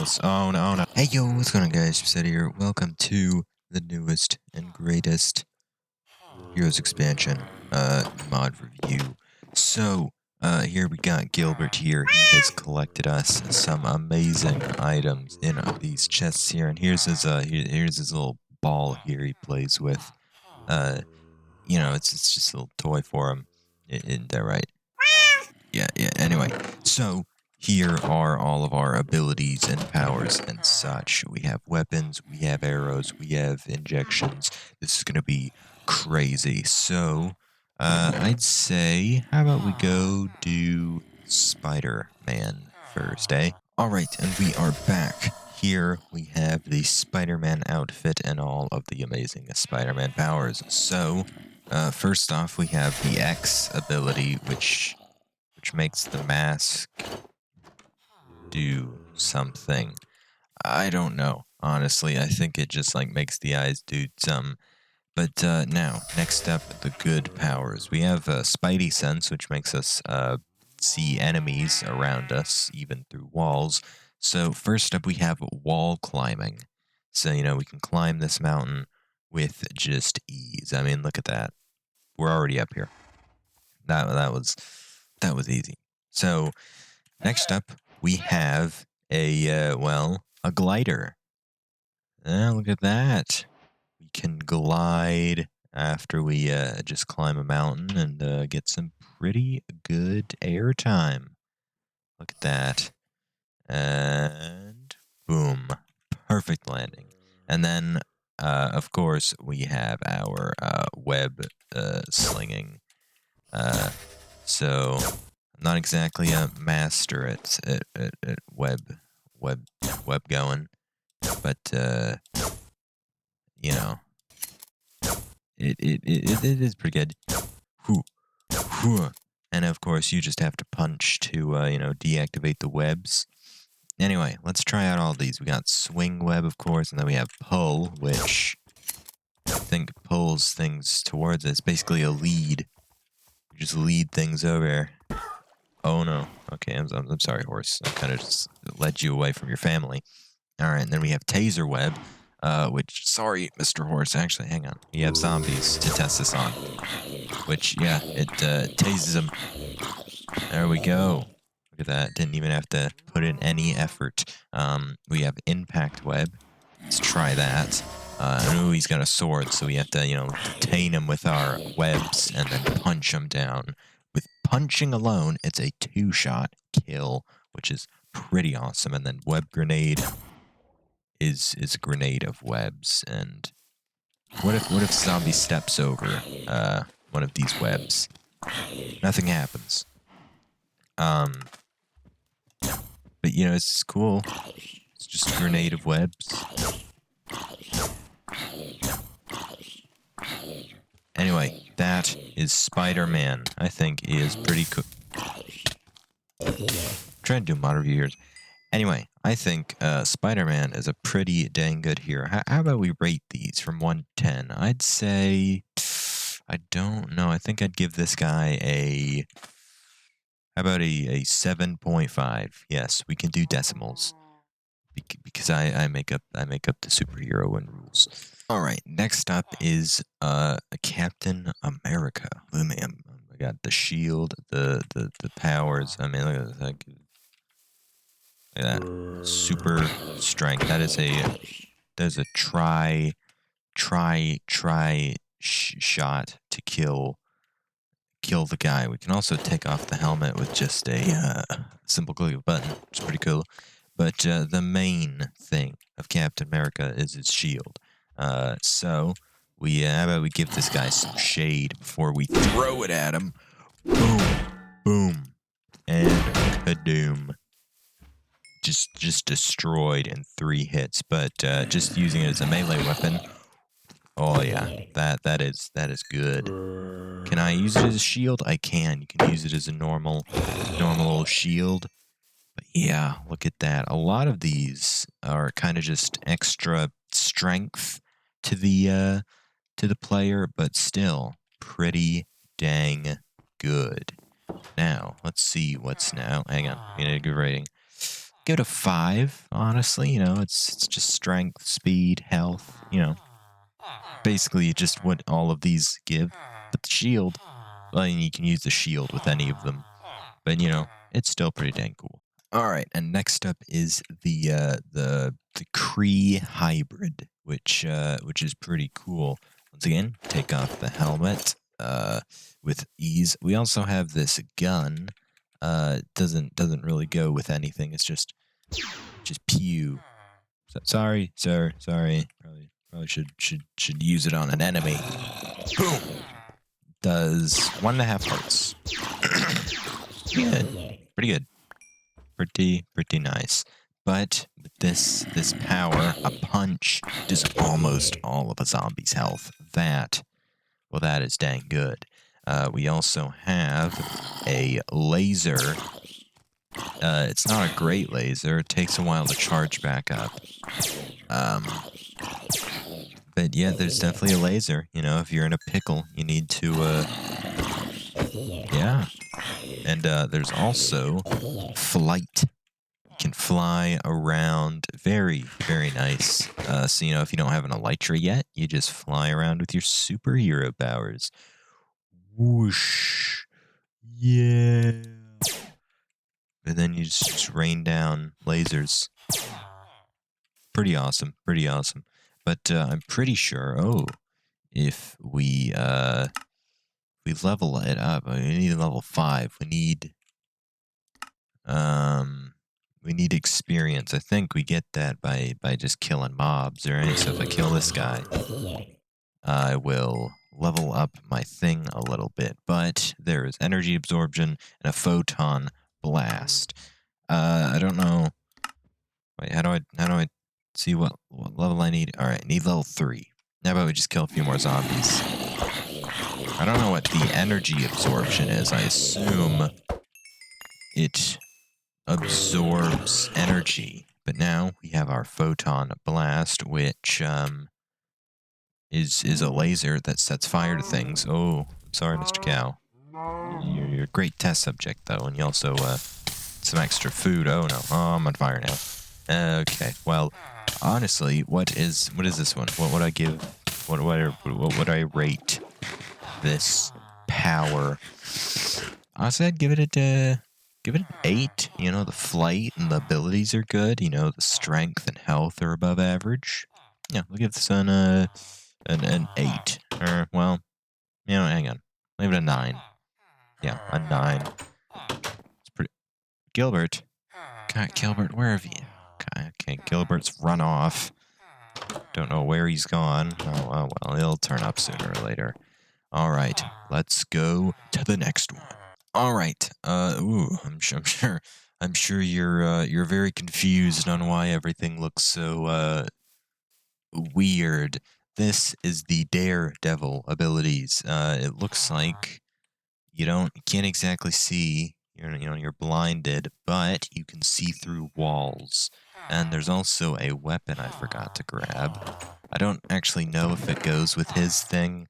else. Oh no, no. Hey yo, what's going on guys? Upset here. Welcome to the newest and greatest Heroes expansion mod review. So, here we got Gilbert here. He has collected us some amazing items in these chests here, and here's his little ball here he plays with. It's just a little toy for him. Isn't that right? Yeah. Anyway, so here are all of our abilities and powers and such. We have weapons, we have arrows, we have injections. This is gonna be crazy. So, I'd say, how about we go do Spider-Man first, eh? Alright, and we are back. Here we have the Spider-Man outfit and all of the amazing Spider-Man powers. So, first off, we have the X ability, which makes the mask do something. I don't know. Honestly, I think it just makes the eyes do some. But now, next up, the good powers. We have Spidey Sense, which makes us see enemies around us, even through walls. So first up, we have wall climbing. So, we can climb this mountain with just ease. I mean, look at that. We're already up here. That was easy. So, next up, we have a glider. Look at that. We can glide after we just climb a mountain and get some pretty good air time. Look at that. And boom. Perfect landing. And then, of course, we have our web slinging. So I'm not exactly a master at web going, but it is pretty good. Whew. Whew. And of course, you just have to punch to deactivate the webs. Anyway, let's try out all these. We got swing web, of course, and then we have pull, which I think pulls things towards us. Basically a lead. You just lead things over. Oh no. Okay, I'm sorry, horse. I kind of just led you away from your family. All right, and then we have taser web, which, sorry, Mr. Horse, actually, hang on. We have zombies to test this on, which, yeah, it tases them. There we go. Look at that. Didn't even have to put in any effort. We have impact web. Let's try that. Ooh, he's got a sword, so we have to, detain him with our webs and then punch him down. With punching alone, it's a 2-shot kill, which is pretty awesome. And then web grenade is a grenade of webs. And what if zombie steps over one of these webs? Nothing happens. But it's cool. It's just a grenade of webs. Anyway, that is Spider-Man. I think he is pretty cool. Trying to do mod reviewers. Anyway, I think Spider-Man is a pretty dang good hero. How about we rate these from 1 to 10? I'd say, I don't know. I think I'd give this guy a, how about a 7.5? Yes, we can do decimals. Because I make up the superhero and rules. All right, next up is Captain America. I got the shield, the powers. I mean, look at that. Look at that. Super strength. There's a shot to kill the guy. We can also take off the helmet with just a simple click of a button, which is pretty cool. But the main thing of Captain America is his shield. So how about we give this guy some shade before we throw it at him? Boom, boom, and kadoom. Just destroyed in 3 hits. But just using it as a melee weapon. Oh yeah, that is good. Can I use it as a shield? I can. You can use it as a normal shield. But yeah, look at that. A lot of these are kind of just extra strength to the player, but still pretty dang good. Now, let's see what's now. Hang on. We need a good rating. give it a 5, honestly. You know, it's just strength, speed, health, you know. Basically just what all of these give. But the shield, well, you can use the shield with any of them. But you know, it's still pretty dang cool. All right, and next up is the Kree hybrid, which is pretty cool. Once again, take off the helmet with ease. We also have this gun. Doesn't really go with anything. It's just pew. So, sorry, sir. Sorry. Probably should use it on an enemy. Boom. Does 1.5 hearts. Good. Pretty good. Pretty nice. But with this power, a punch does almost all of a zombie's health. That is dang good. We also have a laser. It's not a great laser. It takes a while to charge back up. But yeah, there's definitely a laser. You know, if you're in a pickle, you need to, yeah. And there's also flight. You can fly around. Very, very nice. So, you know, if you don't have an elytra yet, you just fly around with your superhero powers. Whoosh. Yeah. And then you just rain down lasers. Pretty awesome. But I'm pretty sure, if we level it up, we need level 5. We need experience. I think we get that by just killing mobs, right? So if I kill this guy, I will level up my thing a little bit. But there is energy absorption and a photon blast. I don't know. Wait, how do I see what level I need? All right, need level 3. How about we just kill a few more zombies? I don't know what the energy absorption is. I assume it absorbs energy. But now we have our photon blast, which is a laser that sets fire to things. Oh, sorry, Mr. Cow. You're a great test subject, though, and you also some extra food. Oh no, I'm on fire now. Okay, well, honestly, what is this one? What would I give? What would I rate this power? Honestly, I'd give it an 8. You know, the flight and the abilities are good. You know, the strength and health are above average. Yeah, we'll give this one an 8. Or, well, you know, hang on. Leave it a 9. Yeah, a 9. It's pretty... Gilbert? God, Gilbert, where have you... Okay, Gilbert's run off. Don't know where he's gone. Oh, well, he'll turn up sooner or later. All right, let's go to the next one. All right. I'm sure you're very confused on why everything looks so weird. This is the Daredevil abilities. It looks like you can't exactly see. You're blinded, but you can see through walls. And there's also a weapon I forgot to grab. I don't actually know if it goes with his thing.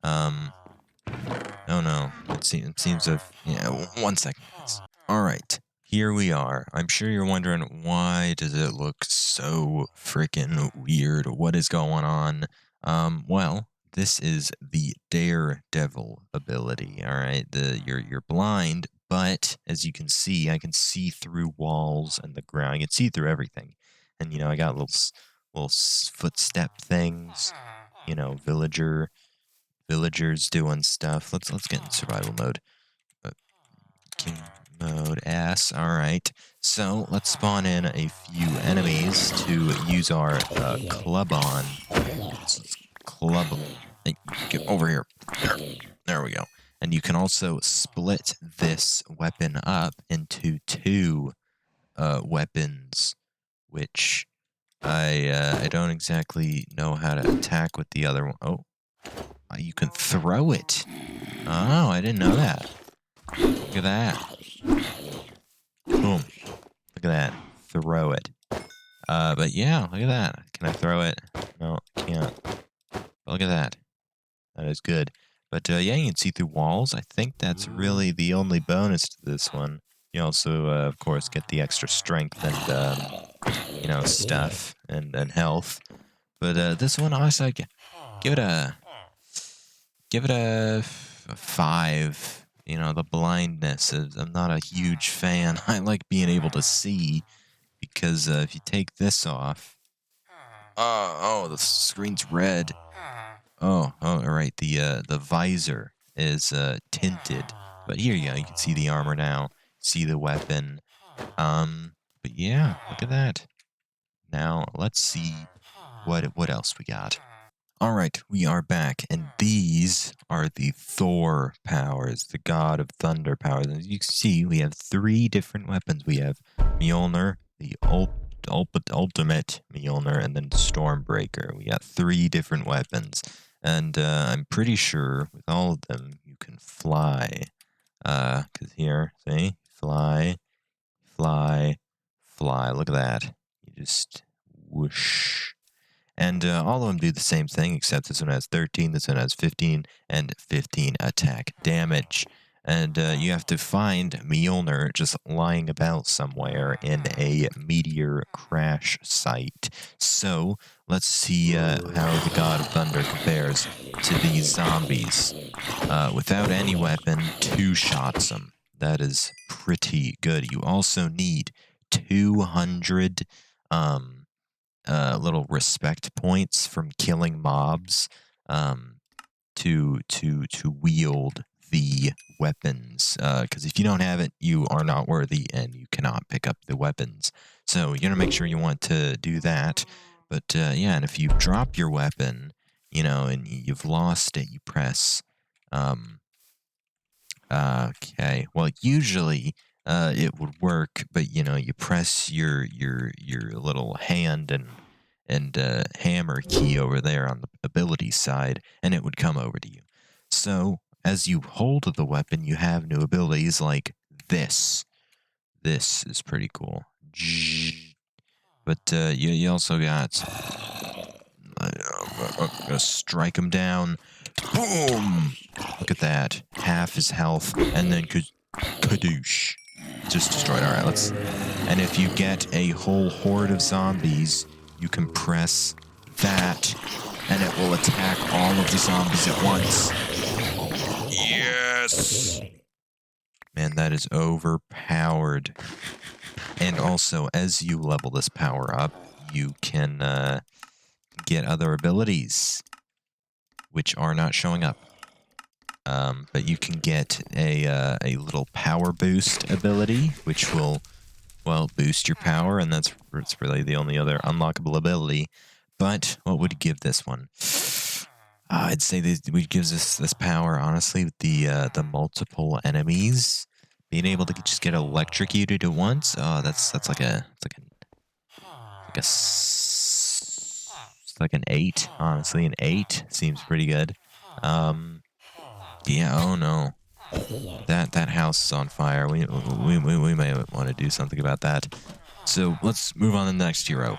Oh no, it seems yeah, 1 second, guys. All right, here we are. I'm sure you're wondering, why does it look so freaking weird? What is going on? Well, this is the Daredevil ability. All right, you're blind, but as you can see, I can see through walls and the ground. I can see through everything, and I got little footstep things. Villagers doing stuff. Let's get in survival mode. King mode S. All right. So let's spawn in a few enemies to use our club on. Let's club them. Hey, get over here. There we go. And you can also split this weapon up into 2 weapons, which I don't exactly know how to attack with the other one. Oh. You can throw it. Oh, I didn't know that. Look at that. Boom. Look at that. Throw it. But yeah, look at that. Can I throw it? No, I can't. But look at that. That is good. But yeah, you can see through walls. I think that's really the only bonus to this one. You also, of course, get the extra strength and, stuff and health. But this one, honestly, give it a give it a 5. The blindness is, I'm not a huge fan. I like being able to see because if you take this off, oh, the screen's red. Oh, all right. The visor is tinted, but here you go. You can see the armor now. See the weapon. But yeah, look at that. Now let's see what else we got. All right, we are back, and these are the Thor powers, the god of thunder powers. As you can see, we have 3 different weapons. We have Mjolnir, the ultimate Mjolnir, and then Stormbreaker. We got 3 different weapons, and I'm pretty sure with all of them you can fly. Cause here, see, fly, fly, fly. Look at that. You just whoosh. And all of them do the same thing, except this one has 13, this one has 15, and 15 attack damage. And you have to find Mjolnir just lying about somewhere in a meteor crash site. So let's see how the God of Thunder compares to these zombies. Without any weapon, 2 shots them. That is pretty good. You also need 200 little respect points from killing mobs to wield the weapons. Because if you don't have it, you are not worthy and you cannot pick up the weapons. So you're gonna make sure you want to do that. But yeah, and if you drop your weapon, and you've lost it, you press. Okay. Well, usually it would work, but you press your little hand and hammer key over there on the ability side, and it would come over to you. So as you hold the weapon, you have new abilities like this. This is pretty cool. But you also got. I'm gonna strike him down. Boom! Look at that. Half his health, and then kadoosh. Just destroyed. Alright, let's. And if you get a whole horde of zombies, you can press that, and it will attack all of the zombies at once. Yes! Man, that is overpowered. And also, as you level this power up, you can get other abilities, which are not showing up. But you can get a little power boost ability, which will, boost your power, and it's really the only other unlockable ability. But what would give this one? I'd say that what gives us this power, honestly, with the multiple enemies, being able to just get electrocuted at once. Oh, that's like an 8. Honestly, an 8 seems pretty good. Yeah. Oh no. That house is on fire. We may want to do something about that. So let's move on to the next hero.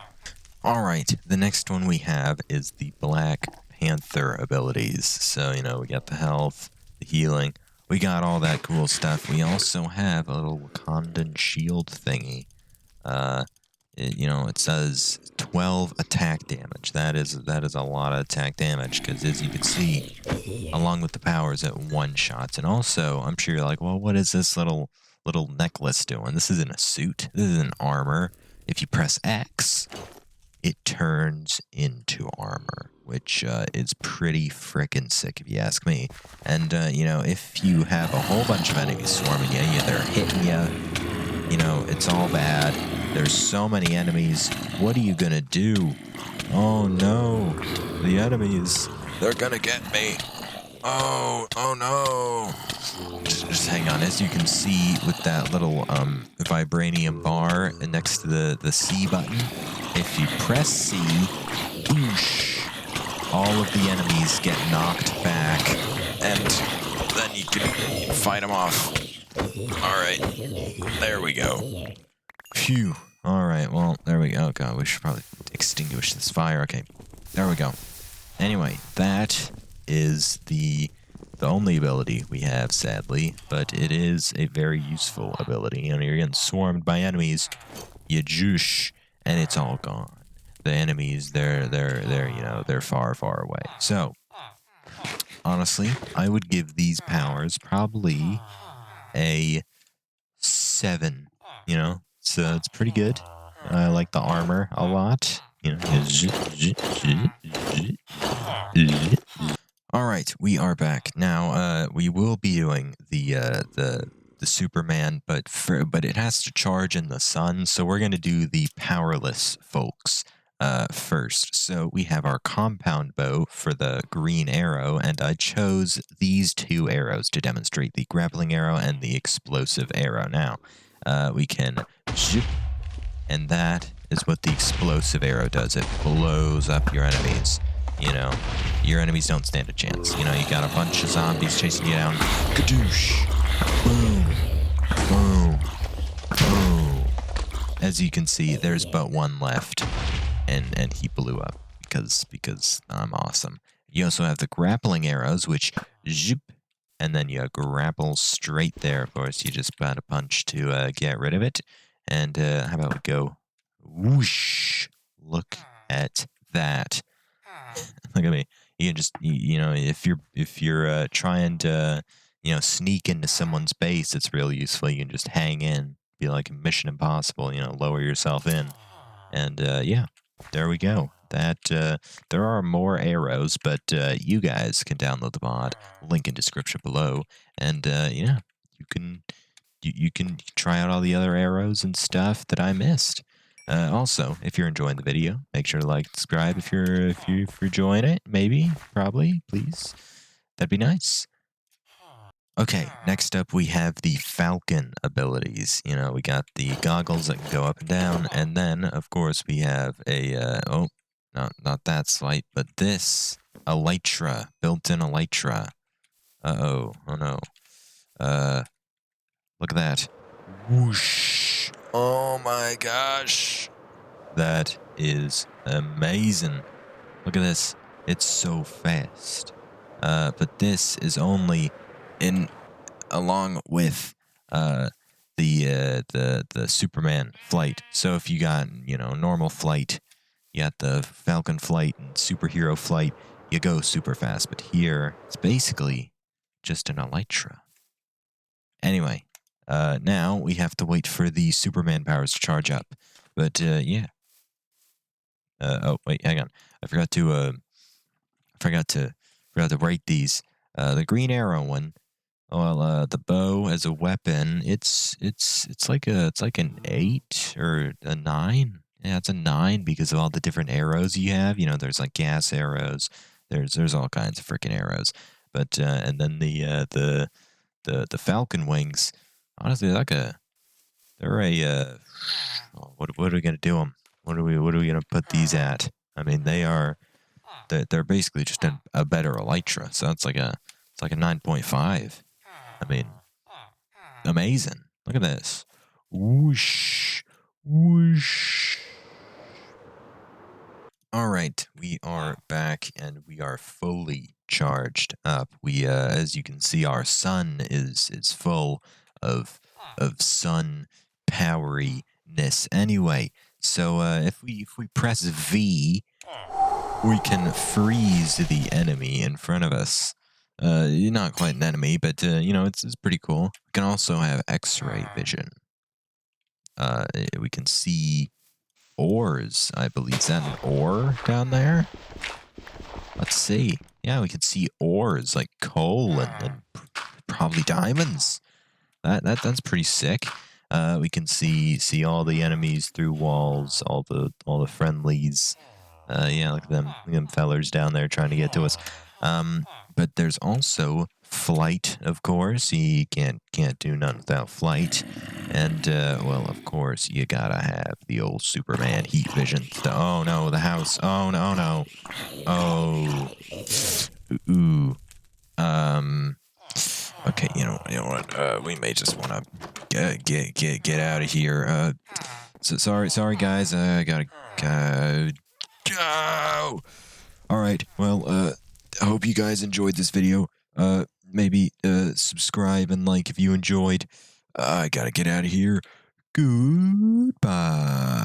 All right, the next one we have is the Black Panther abilities. So we got the health, the healing. We got all that cool stuff. We also have a little Wakandan shield thingy. It says 12 attack damage. That is a lot of attack damage because, as you can see, along with the powers, at one shots. And also, I'm sure you're like, well, what is this little necklace doing? This isn't a suit. This isn't armor. If you press X, it turns into armor, which is pretty frickin' sick if you ask me. And if you have a whole bunch of enemies swarming you, they're hitting you. It's all bad. There's so many enemies. What are you gonna do? Oh no, the enemies. They're gonna get me. Oh no. Just hang on. As you can see with that little vibranium bar next to the C button, if you press C, whoosh, all of the enemies get knocked back, and then you can fight them off. Alright, there we go. Phew. Alright, well, there we go. Oh god, we should probably extinguish this fire. Okay, there we go. Anyway, that is the the only ability we have, sadly, but it is a very useful ability. You know, you're getting swarmed by enemies, you juice, and it's all gone. The enemies, they're far, far away. So, honestly, I would give these powers probably a 7. You know, so it's pretty good. I like the armor a lot. You know, all right, we are back now. We will be doing the Superman, but it has to charge in the sun, so we're gonna do the powerless folks first. So we have our compound bow for the green arrow, and I chose these 2 arrows to demonstrate the grappling arrow and the explosive arrow. Now, we can zoop, and that is what the explosive arrow does. It blows up your enemies. You know, your enemies don't stand a chance. You know, you got a bunch of zombies chasing you down. Kadoosh! Boom! Boom! Boom! As you can see, there's but one left, and he blew up because I'm awesome. You also have the grappling arrows, which zoop, and then you grapple straight there. Of course, you just got a punch to get rid of it. And how about we go whoosh? Look at that. Look at me. You can just you know, if you're trying to sneak into someone's base, it's real useful. You can just hang in, be like Mission Impossible. You know, lower yourself in, and yeah, there we go. That there are more arrows, but you guys can download the mod. Link in description below, and yeah, you can try out all the other arrows and stuff that I missed. Also, if you're enjoying the video, make sure to like, subscribe if you're enjoying it. Maybe, probably, please. That'd be nice. Okay, next up we have the Falcon abilities. You know, we got the goggles that can go up and down, and then of course we have a not that slight, but this elytra, built-in elytra. Oh no. Look at that. Whoosh. Oh my gosh. That is amazing. Look at this. It's so fast. But this is only along with the Superman flight. So if you got, normal flight, you got the Falcon flight and superhero flight, you go super fast. But here, it's basically just an elytra. Anyway, now we have to wait for the Superman powers to charge up. But yeah. Oh wait, hang on. I forgot to rate these. The green arrow one. Well, the bow as a weapon, it's like an 8 or a 9. Yeah, it's a 9 because of all the different arrows you have. You know, there's like gas arrows. There's all kinds of freaking arrows. But and then the Falcon wings. Honestly, they're a what are we gonna do them? What are we gonna put these at? I mean, they're basically just a better elytra. So it's like a 9.5. I mean, amazing. Look at this. Whoosh, whoosh. All right, we are back and we are fully charged up. We, as you can see, our sun is full of sun poweriness. Anyway, so if we press V, we can freeze the enemy in front of us. Not quite an enemy, but it's pretty cool. We can also have X-ray vision. We can see ores, I believe. Is that an ore down there? Let's see. Yeah, we can see ores like coal and probably diamonds. That's pretty sick. We can see all the enemies through walls, all the friendlies. Yeah, look at them fellers down there trying to get to us. But there's also flight, of course. You can't do none without flight. And well, of course, you gotta have the old Superman heat vision. Oh no, the house. Oh no. Oh. Ooh. Okay, you know what? We may just want to get out of here. So sorry guys. I gotta go. All right. Well, I hope you guys enjoyed this video. maybe subscribe and like if you enjoyed. I gotta get out of here. Goodbye.